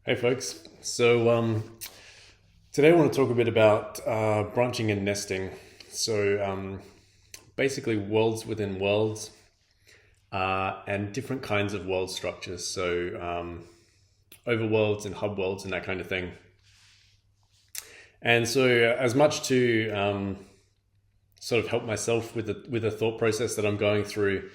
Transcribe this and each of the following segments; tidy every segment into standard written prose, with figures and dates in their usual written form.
Hey folks. Today I want to talk a bit about branching and nesting. Basically worlds within worlds and different kinds of world structures. Overworlds and hub worlds and that kind of thing. And so as much to sort of help myself with the thought process that I'm going through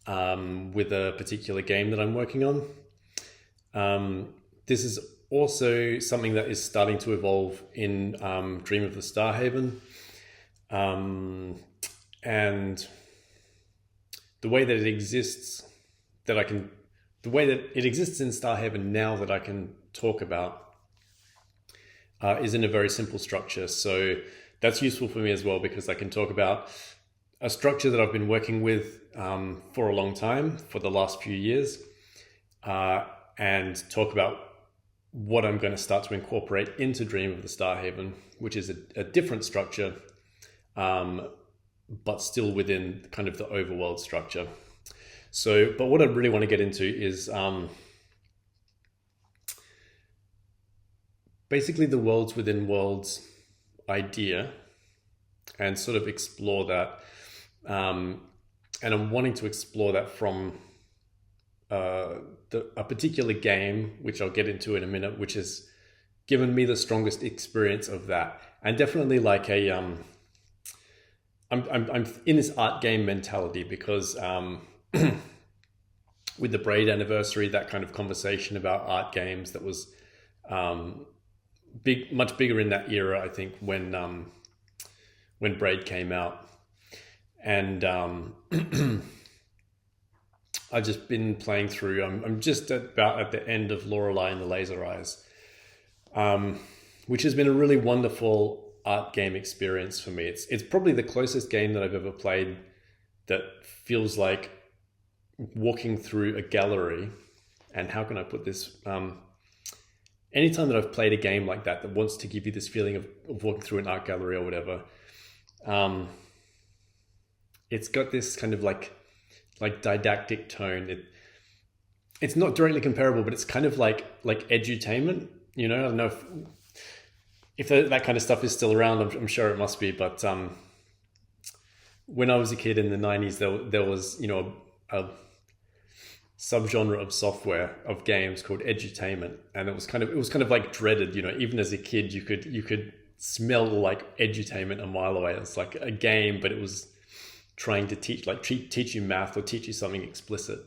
with a particular game that I'm working on. This is also something that is starting to evolve in Dream of the Starhaven. And the way that it exists, the way that it exists in Starhaven now that I can talk about is in a very simple structure. So that's useful for me as well, because I can talk about a structure that I've been working with for a long time, for the last few years, and talk about what I'm going to start to incorporate into Dream of the Starhaven, which is a different structure, but still within kind of the overworld structure. But what I really want to get into is basically the worlds within worlds idea, and sort of explore that. And I'm wanting to explore that from a particular game, which I'll get into in a minute, which has given me the strongest experience of that, and definitely like I'm in this art game mentality because with the Braid anniversary, that kind of conversation about art games that was much bigger in that era, I think, when Braid came out, and I've just been playing through. I'm just about at the end of Lorelei and the Laser Eyes, which has been a really wonderful art game experience for me. It's probably the closest game that I've ever played that feels like walking through a gallery. And how can I put this? Anytime that I've played a game like that wants to give you this feeling of walking through an art gallery or whatever, it's got this kind of like didactic tone. It's not directly comparable, but it's kind of like edutainment. I don't know if that kind of stuff is still around. I'm sure it must be. But when I was a kid in the 90s, there was a subgenre of software of games called edutainment, and it was kind of like dreaded. Even as a kid, you could smell like edutainment a mile away. It's like a game, but it was trying to teach you math or teach you something explicit,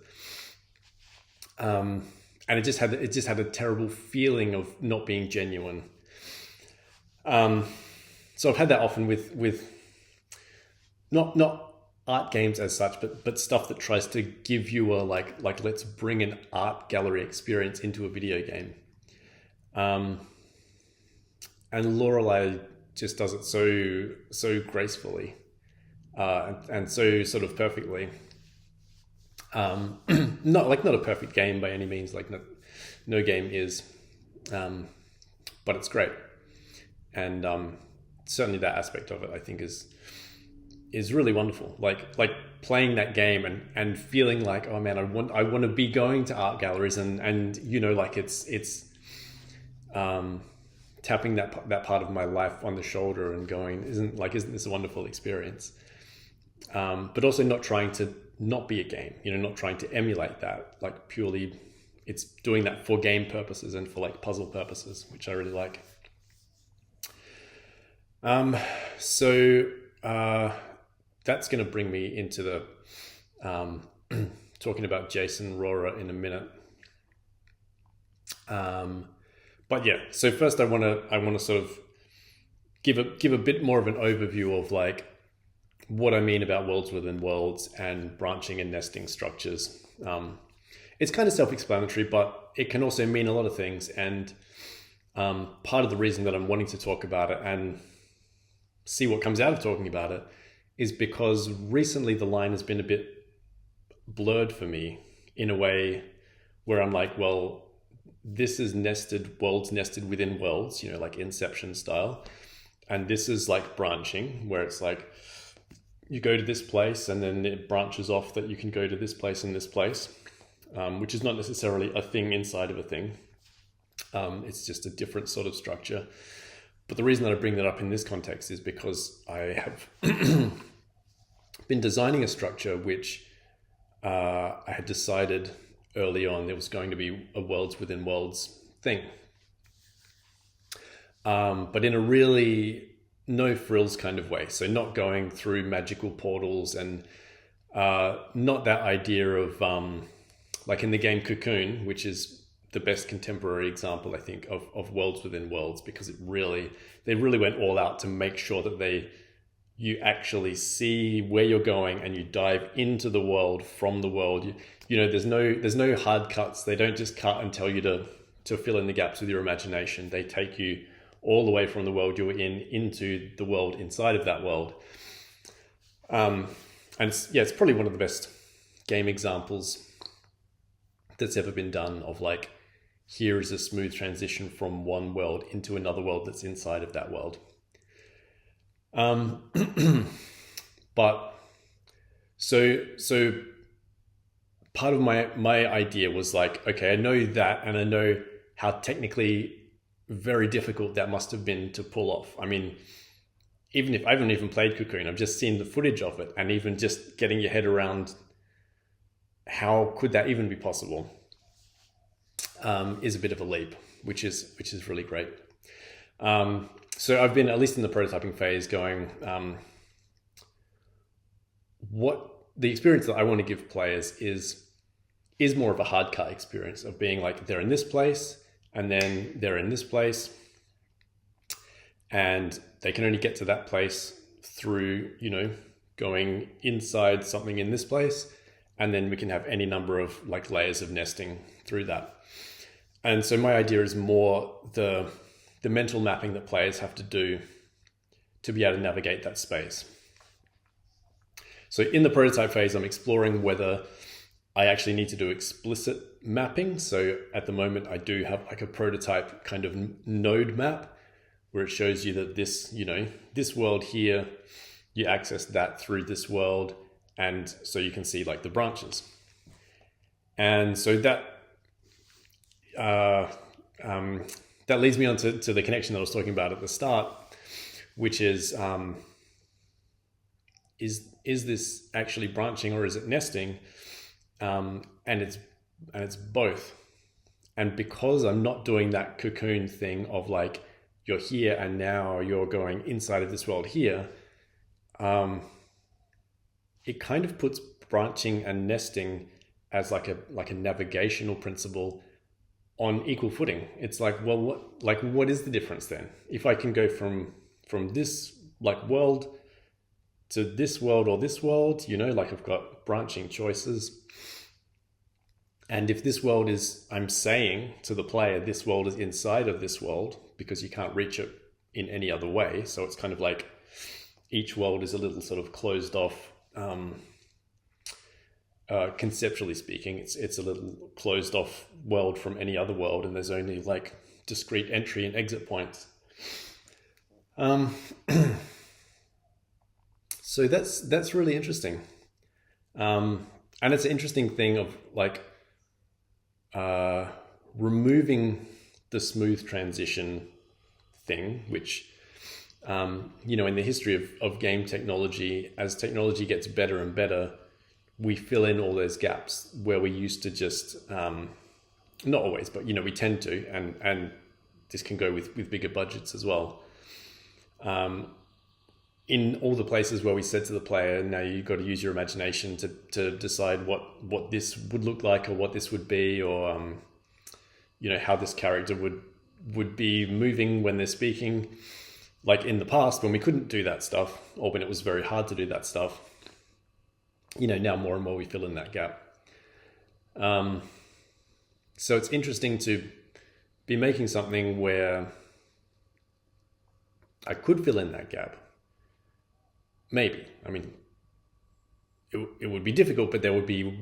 and it just had a terrible feeling of not being genuine. So I've had that often with not art games as such, but stuff that tries to give you a like let's bring an art gallery experience into a video game. And Lorelei just does it so gracefully. And so sort of perfectly. Not a perfect game by any means. Like no game is, but it's great. And certainly that aspect of it, I think, is really wonderful. Like playing that game and feeling like, oh man, I want to be going to art galleries and like it's tapping that part of my life on the shoulder and going, isn't this a wonderful experience? But also not trying to not be a game, not trying to emulate that, like purely it's doing that for game purposes and for like puzzle purposes, which I really like. That's going to bring me into the talking about Jason Rohrer in a minute. But yeah, so first I want to sort of give a bit more of an overview of like what I mean about worlds within worlds and branching and nesting structures. It's kind of self-explanatory, but it can also mean a lot of things. And part of the reason that I'm wanting to talk about it and see what comes out of talking about it is because recently the line has been a bit blurred for me in a way where I'm like, well, this is worlds nested within worlds, like Inception style. And this is like branching, where it's like, you go to this place and then it branches off that you can go to this place and this place, which is not necessarily a thing inside of a thing. It's just a different sort of structure. But the reason that I bring that up in this context is because I have been designing a structure which I had decided early on there was going to be a worlds within worlds thing. But in a really no frills kind of way. So not going through magical portals and not that idea of like in the game COCOON, which is the best contemporary example, I think, of worlds within worlds, because they really went all out to make sure that you actually see where you're going and you dive into the world from the world. You know, there's no hard cuts. They don't just cut and tell you to fill in the gaps with your imagination. They take you all the way from the world you're in into the world inside of that world. And it's probably one of the best game examples that's ever been done of like, here is a smooth transition from one world into another world that's inside of that world. But so part of my idea was like, okay, I know that, and I know how technically very difficult that must have been to pull off. I mean, even if I haven't even played COCOON, I've just seen the footage of it, and even just getting your head around how could that even be possible is a bit of a leap, which is really great. So I've been, at least in the prototyping phase, going, what the experience that I want to give players is more of a hard cut experience of being like, they're in this place and then they're in this place, and they can only get to that place through, you know, going inside something in this place, and then we can have any number of like layers of nesting through that. And so my idea is more the mental mapping that players have to do to be able to navigate that space. So in the prototype phase, I'm exploring whether I actually need to do explicit mapping. So at the moment, I do have like a prototype kind of node map where it shows you that this, you know, this world here, you access that through this world. And so you can see like the branches. And so that leads me on to the connection that I was talking about at the start, which is this actually branching or is it nesting? And it's both. And because I'm not doing that COCOON thing of like, you're here and now you're going inside of this world here, it kind of puts branching and nesting as like a navigational principle on equal footing. It's like, well, what is the difference then? If I can go from this like world to this world or this world, you know, like I've got branching choices. And if this world is, I'm saying to the player, this world is inside of this world because you can't reach it in any other way. So it's kind of like each world is a little sort of closed off. Conceptually speaking, it's a little closed off world from any other world, and there's only like discrete entry and exit points. So that's really interesting, and it's an interesting thing of like removing the smooth transition thing, which you know, in the history of game technology, as technology gets better and better, we fill in all those gaps where we used to just, not always, but, you know, we tend to, and this can go with bigger budgets as well. In all the places where we said to the player, now you've got to use your imagination to decide what this would look like or what this would be, or, you know, how this character would be moving when they're speaking. Like in the past, when we couldn't do that stuff, or when it was very hard to do that stuff, you know, now more and more we fill in that gap. So it's interesting to be making something where I could fill in that gap. Maybe. I mean, it would be difficult, but there would be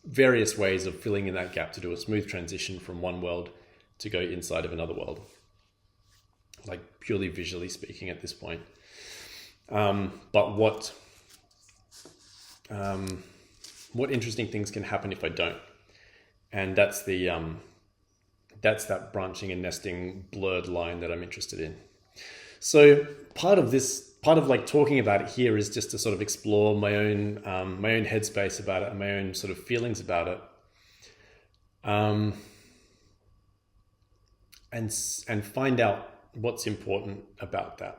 various ways of filling in that gap to do a smooth transition from one world to go inside of another world. Like purely visually speaking at this point. But what interesting things can happen if I don't? And that's the that's that branching and nesting blurred line that I'm interested in. So part of like talking about it here is just to sort of explore my own headspace about it and my own sort of feelings about it, and find out what's important about that.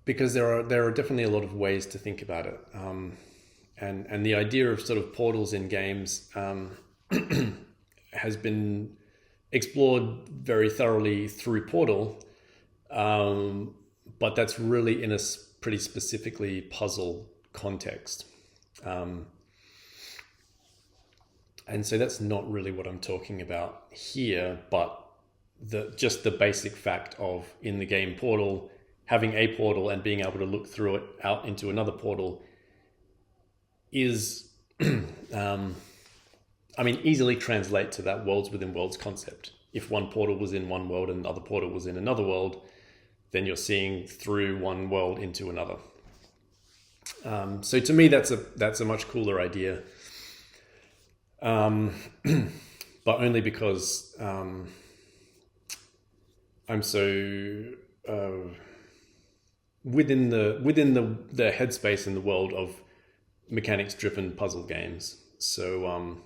Because there are definitely a lot of ways to think about it, and the idea of sort of portals in games has been explored very thoroughly through Portal, but that's really in a pretty specifically puzzle context, and so that's not really what I'm talking about here. But just the basic fact of, in the game Portal, having a portal and being able to look through it out into another portal is, easily translate to that worlds within worlds concept. If one portal was in one world and the other portal was in another world, then you're seeing through one world into another. So to me, that's a much cooler idea. But only because I'm so within the headspace in the world of mechanics-driven puzzle games. So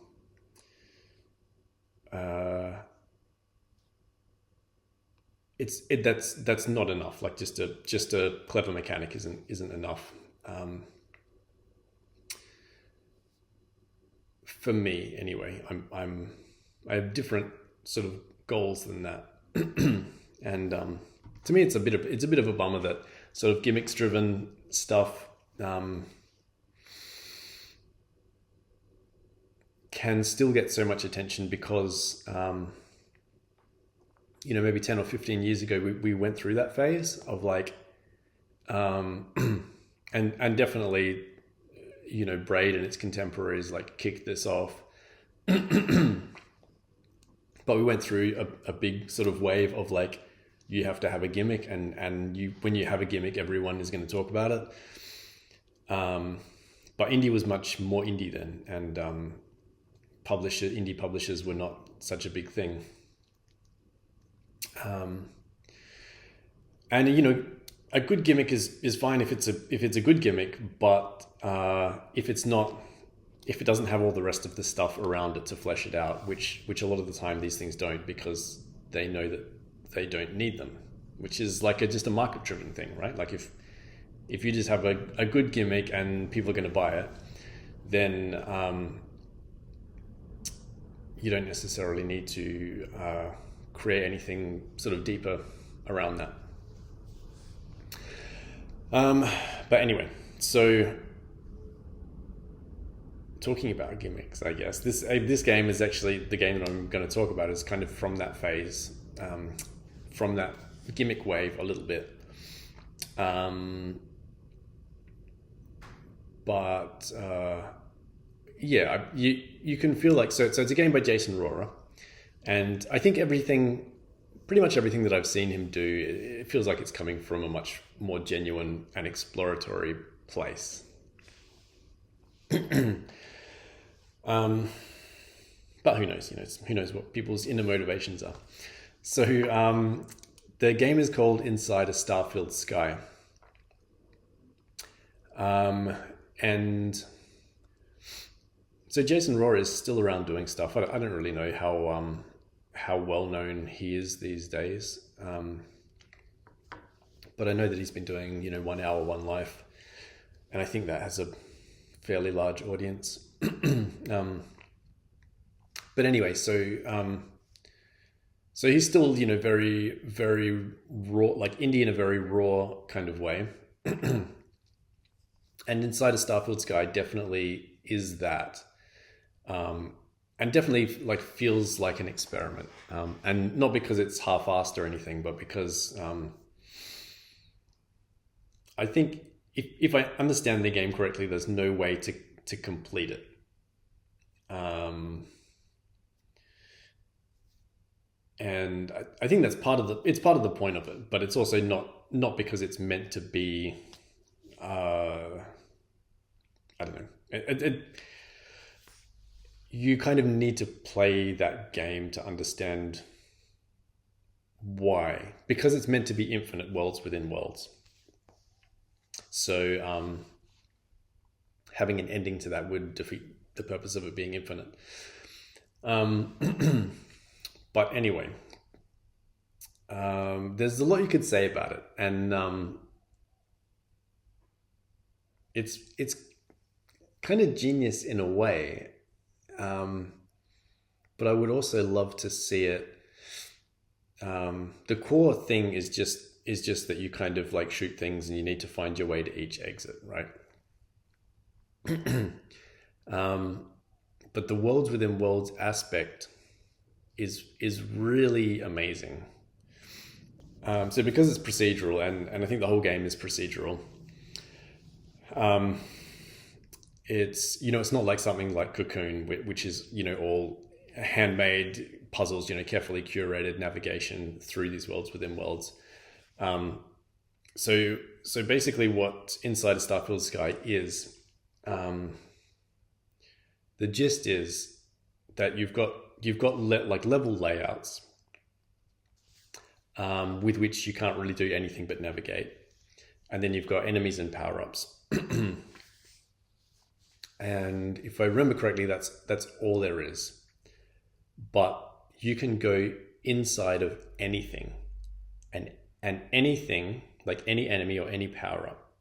that's not enough. Like just a clever mechanic isn't enough. For me, anyway, I have different sort of goals than that, and to me, it's a bit of a bummer that sort of gimmicks-driven stuff can still get so much attention because, maybe 10 or 15 years ago, we went through that phase of like, and definitely, Braid and its contemporaries like kicked this off. But we went through a big sort of wave of like, you have to have a gimmick, and when you have a gimmick, everyone is going to talk about it. But indie was much more indie then, and indie publishers were not such a big thing. And a good gimmick is fine if it's a good gimmick, but if it doesn't have all the rest of the stuff around it to flesh it out, which a lot of the time these things don't, because they know that they don't need them, which is like just a market-driven thing, right? Like if you just have a good gimmick and people are going to buy it, then you don't necessarily need to create anything sort of deeper around that. But anyway, so talking about gimmicks, I guess this game is actually the game that I'm going to talk about is kind of from that phase, from that gimmick wave a little bit. But you can feel like so it's a game by Jason Rohrer, and I think pretty much everything that I've seen him do, it feels like it's coming from a much more genuine and exploratory place. But who knows? Who knows what people's inner motivations are. So the game is called Inside a Star-Filled Sky. And so Jason Rohrer is still around doing stuff. I don't really know how well known he is these days. But I know that he's been doing, 1 Hour, One Life. And I think that has a fairly large audience. But anyway, so he's still, very, very raw, like indie in a very raw kind of way. And Inside a Star-Filled Sky definitely is that. And definitely like feels like an experiment. And not because it's half-assed or anything, but because I think if I understand the game correctly, there's no way to complete it. And I think that's part of the point of it, but it's also not because it's meant to be. I don't know. you kind of need to play that game to understand why, because it's meant to be infinite worlds within worlds. So having an ending to that would defeat the purpose of it being infinite. But anyway, there's a lot you could say about it, and it's kind of genius in a way, but I would also love to see it. The core thing is just that you kind of like shoot things and you need to find your way to each exit, right? But the worlds within worlds aspect is really amazing. So because it's procedural, and I think the whole game is procedural, it's, it's not like something like Cocoon, which is, all handmade puzzles, carefully curated navigation through these worlds within worlds. So basically what Inside a Starfield Sky is, the gist is that you've got level layouts with which you can't really do anything but navigate, and then you've got enemies and power-ups. And if I remember correctly, that's all there is. But you can go inside of anything, and anything, like any enemy or any power-up,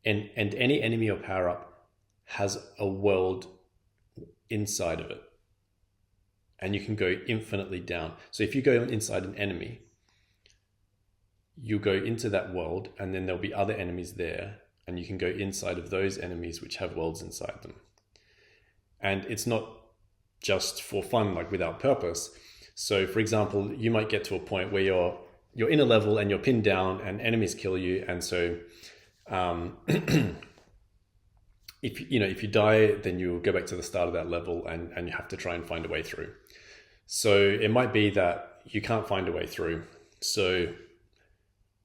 and any enemy or power-up has a world inside of it, and you can go infinitely down. So if you go inside an enemy, you go into that world, and then there'll be other enemies there, and you can go inside of those enemies which have worlds inside them. And it's not just for fun, like without purpose. So for example, you might get to a point where you're in a level and you're pinned down and enemies kill you, and so if you die, then you'll go back to the start of that level, and you have to try and find a way through. So it might be that you can't find a way through. So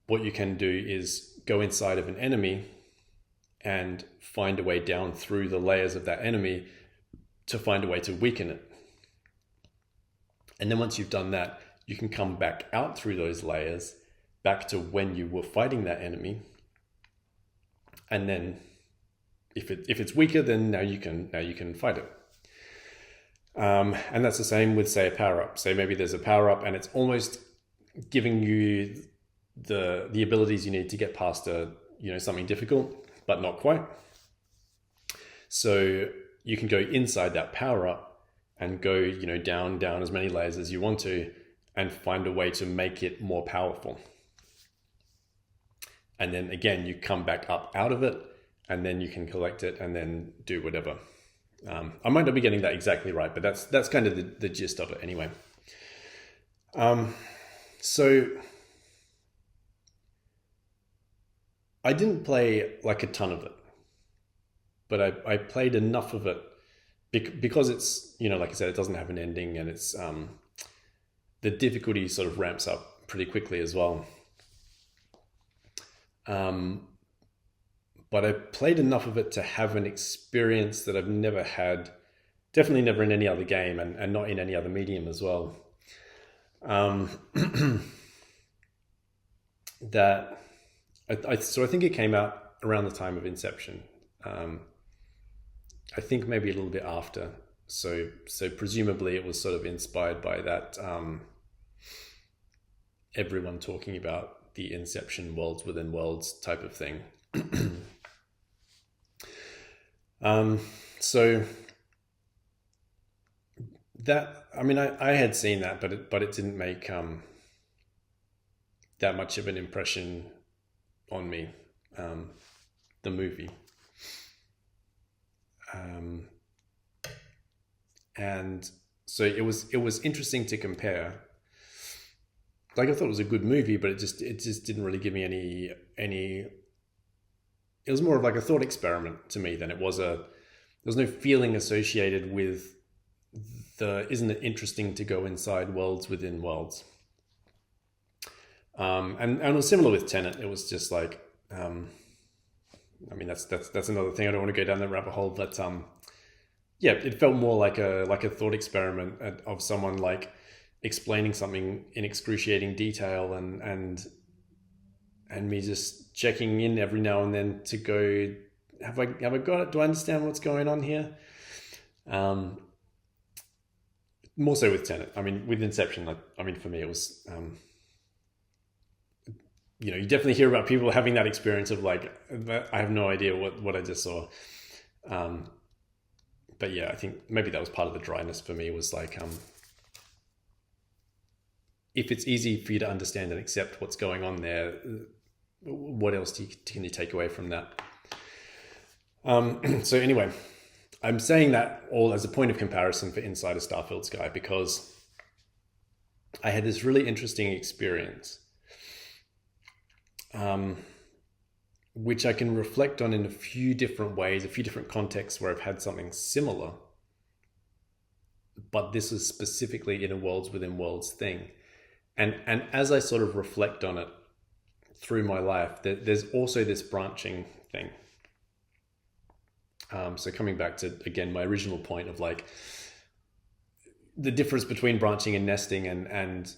what you can do is go inside of an enemy and find a way down through the layers of that enemy to find a way to weaken it. And then once you've done that, you can come back out through those layers back to when you were fighting that enemy. And then if it's weaker, then now you can fight it. And that's the same with, say, a power-up. So maybe there's a power-up and it's almost giving you the abilities you need to get past something difficult, but not quite. So you can go inside that power-up and go down as many layers as you want to, and find a way to make it more powerful. And then again, you come back up out of it, and then you can collect it and then do whatever. I might not be getting that exactly right, but that's kind of the gist of it anyway. So I didn't play like a ton of it, but I played enough of it because it's, like I said, it doesn't have an ending, and it's the difficulty sort of ramps up pretty quickly as well. But I played enough of it to have an experience that I've never had, definitely never in any other game, and not in any other medium as well. That I think it came out around the time of Inception. I think maybe a little bit after. So presumably it was sort of inspired by that. Everyone talking about the Inception worlds within worlds type of thing. So that, I had seen that, but it didn't make that much of an impression on me, the movie. And so it was interesting to compare. Like, I thought it was a good movie, but it just didn't really give me any. It was more of like a thought experiment to me than it was there was no feeling associated with isn't it interesting to go inside worlds within worlds? And it was similar with Tenet. It was just like, that's another thing. I don't want to go down that rabbit hole, but yeah, it felt more like a thought experiment of someone like explaining something in excruciating detail, and me just checking in every now and then to go, have I got it? Do I understand what's going on here? More so with Tenet. I mean, with Inception, I mean, for me, it was, you know, you definitely hear about people having that experience of like, I have no idea what I just saw. But yeah, I think maybe that was part of the dryness for me, was like, if it's easy for you to understand and accept what's going on there, what else can you take away from that? So anyway, I'm saying that all as a point of comparison for Inside a Starfield Sky, because I had this really interesting experience, which I can reflect on in a few different ways, a few different contexts where I've had something similar, but this is specifically in a worlds within worlds thing. And as I sort of reflect on it through my life, there's also this branching thing. So coming back to, again, my original point of like the difference between branching and nesting, and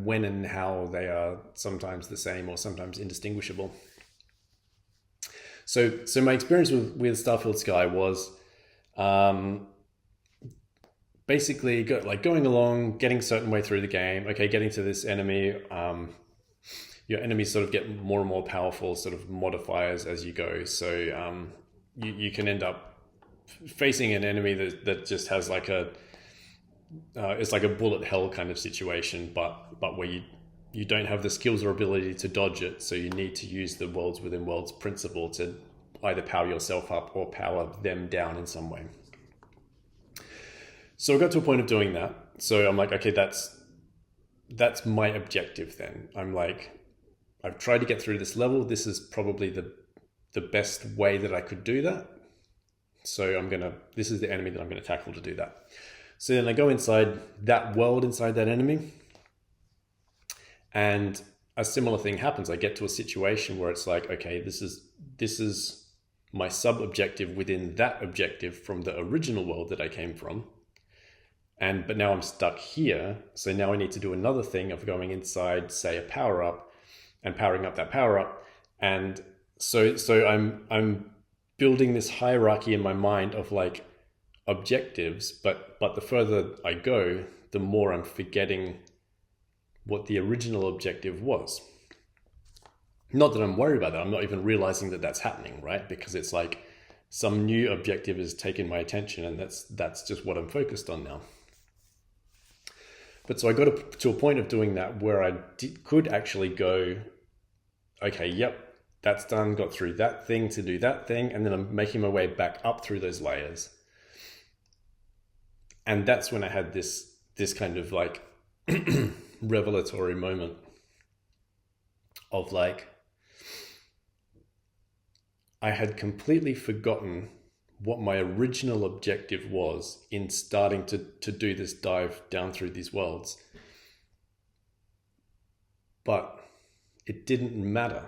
when and how they are sometimes the same or sometimes indistinguishable. So my experience with Starfield Sky was basically going along, getting a certain way through the game. Okay, getting to this enemy. Your enemies sort of get more and more powerful, sort of modifiers as you go. So you can end up facing an enemy that just has like it's like a bullet hell kind of situation, but where you don't have the skills or ability to dodge it. So you need to use the worlds within worlds principle to either power yourself up or power them down in some way. So I got to a point of doing that. So I'm like, okay, that's my objective then. I'm like, I've tried to get through this level. This is probably the best way that I could do that. So this is the enemy that I'm going to tackle to do that. So then I go inside that world, inside that enemy, and a similar thing happens. I get to a situation where it's like, okay, this is my sub-objective within that objective from the original world that I came from. But now I'm stuck here. So now I need to do another thing of going inside, say, a power-up, and powering up that power-up. And so I'm building this hierarchy in my mind of like objectives, but the further I go, the more I'm forgetting what the original objective was. Not that I'm worried about that. I'm not even realizing that that's happening, right? Because it's like some new objective has taken my attention, and that's just what I'm focused on now. But so I got to a point of doing that where I could actually go, okay, yep, that's done, got through that thing to do that thing, and then I'm making my way back up through those layers. And that's when I had this kind of like revelatory moment of like, I had completely forgotten what my original objective was in starting to do this dive down through these worlds. But it didn't matter.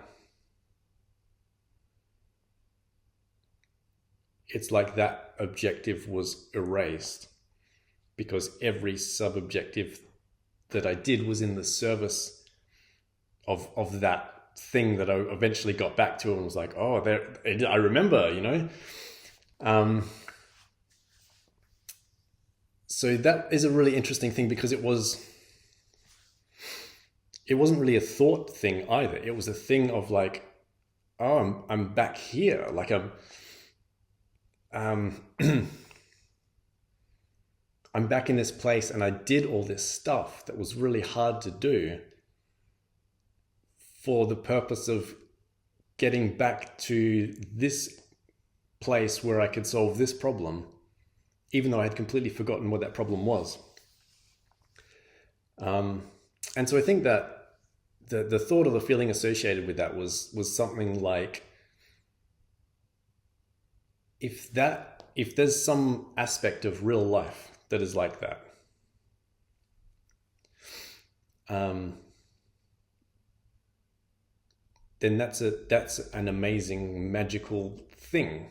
It's like that objective was erased because every sub-objective that I did was in the service of that thing that I eventually got back to and was like, oh, there, I remember, you know? So that is a really interesting thing because it wasn't really a thought thing either. It was a thing of like, oh, I'm back here. Like I'm back in this place, and I did all this stuff that was really hard to do for the purpose of getting back to this place where I could solve this problem, even though I had completely forgotten what that problem was. And so I think that the thought or the feeling associated with that was something like, if there's some aspect of real life that is like that, then that's an amazing magical thing,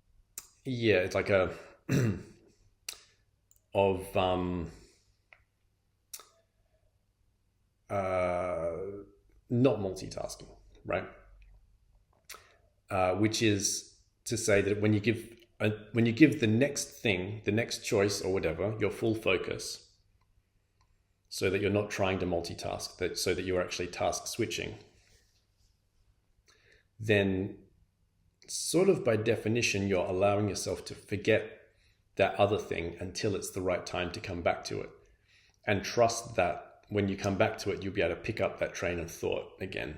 yeah, it's like a of uh, not multitasking, right? Which is to say that when you give the next thing, the next choice or whatever, your full focus, so that you're not trying to multitask, that so that you're actually task switching, then sort of by definition, you're allowing yourself to forget that other thing until it's the right time to come back to it. And trust that when you come back to it, you'll be able to pick up that train of thought again.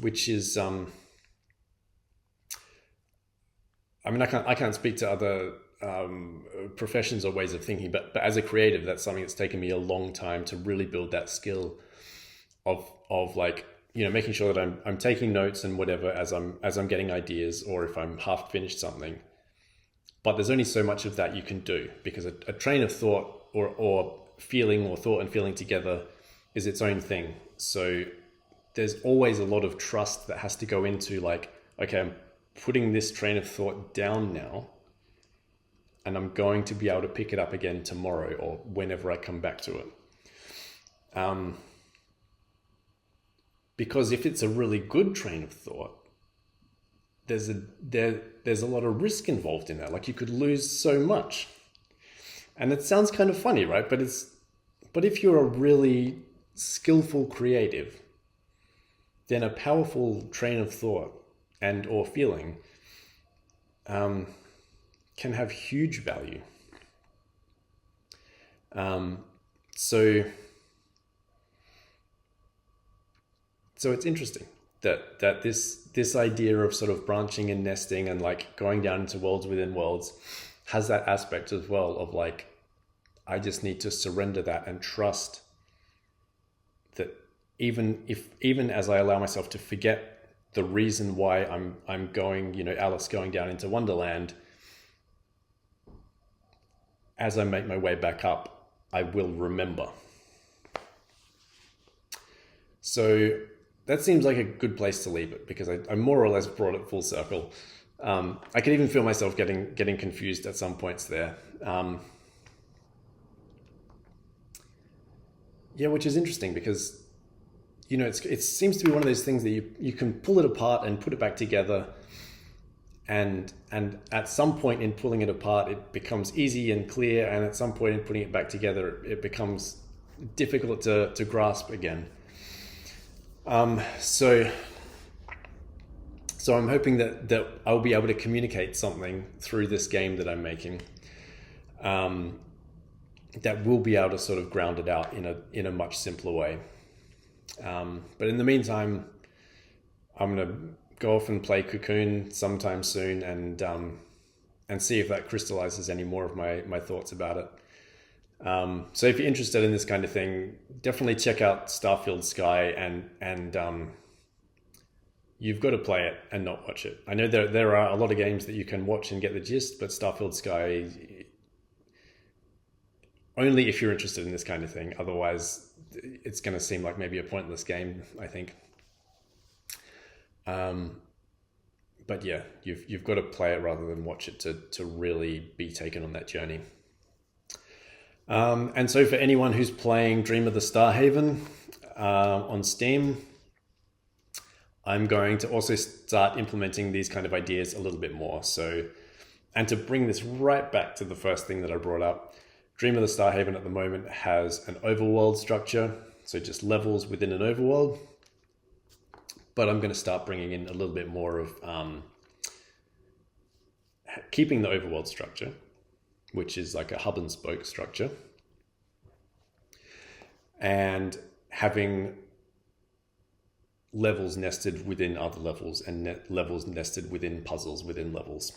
Which is, I mean, I can't speak to other professions or ways of thinking, but as a creative, that's something that's taken me a long time to really build that skill of like, you know, making sure that I'm taking notes and whatever as I'm getting ideas, or if I'm half finished something. But there's only so much of that you can do, because a train of thought or feeling, or thought and feeling together, is its own thing. So there's always a lot of trust that has to go into like, okay, I'm putting this train of thought down now, and I'm going to be able to pick it up again tomorrow or whenever I come back to it. Because if it's a really good train of thought, there's a lot of risk involved in that. Like, you could lose so much. And it sounds kind of funny, right? But if you're a really skillful creative, then a powerful train of thought and or feeling can have huge value. So it's interesting that this idea of sort of branching and nesting and like going down into worlds within worlds has that aspect as well of like, I just need to surrender that and trust that even as I allow myself to forget the reason why I'm going, you know, Alice going down into Wonderland, as I make my way back up, I will remember. So that seems like a good place to leave it, because I more or less brought it full circle. I could even feel myself getting confused at some points there. Yeah, which is interesting because, you know, it seems to be one of those things that you can pull it apart and put it back together, and at some point in pulling it apart, it becomes easy and clear, and at some point in putting it back together, it becomes difficult to grasp again. So I'm hoping that I'll be able to communicate something through this game that I'm making, that will be able to sort of ground it out in a much simpler way. But in the meantime, I'm going to go off and play COCOON sometime soon, and see if that crystallizes any more of my thoughts about it. So if you're interested in this kind of thing, definitely check out Starfield Sky, and you've got to play it and not watch it. I know there are a lot of games that you can watch and get the gist, but Starfield Sky, only if you're interested in this kind of thing. Otherwise, it's going to seem like maybe a pointless game, I think. But yeah, you've got to play it rather than watch it to really be taken on that journey. And so for anyone who's playing Dream of the Starhaven on Steam, I'm going to also start implementing these kind of ideas a little bit more. So, and to bring this right back to the first thing that I brought up, Dream of the Starhaven at the moment has an overworld structure, so just levels within an overworld. But I'm going to start bringing in a little bit more of keeping the overworld structure, which is like a hub and spoke structure, and having levels nested within other levels, and levels nested within puzzles within levels.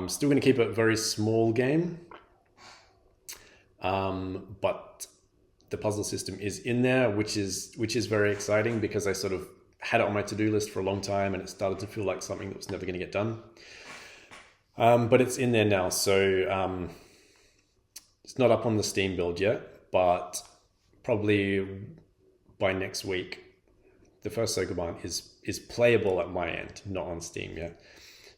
Still going to keep it a very small game, but the puzzle system is in there, which is very exciting, because I sort of had it on my to-do list for a long time, and it started to feel like something that was never going to get done. But it's in there now, so it's not up on the Steam build yet, but probably by next week the first Sokoban is playable at my end, not on Steam yet.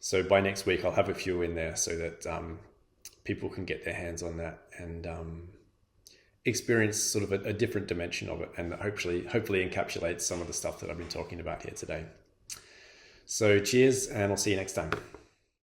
So by next week, I'll have a few in there so that people can get their hands on that and experience sort of a different dimension of it, and hopefully encapsulate some of the stuff that I've been talking about here today. So cheers, and I'll see you next time.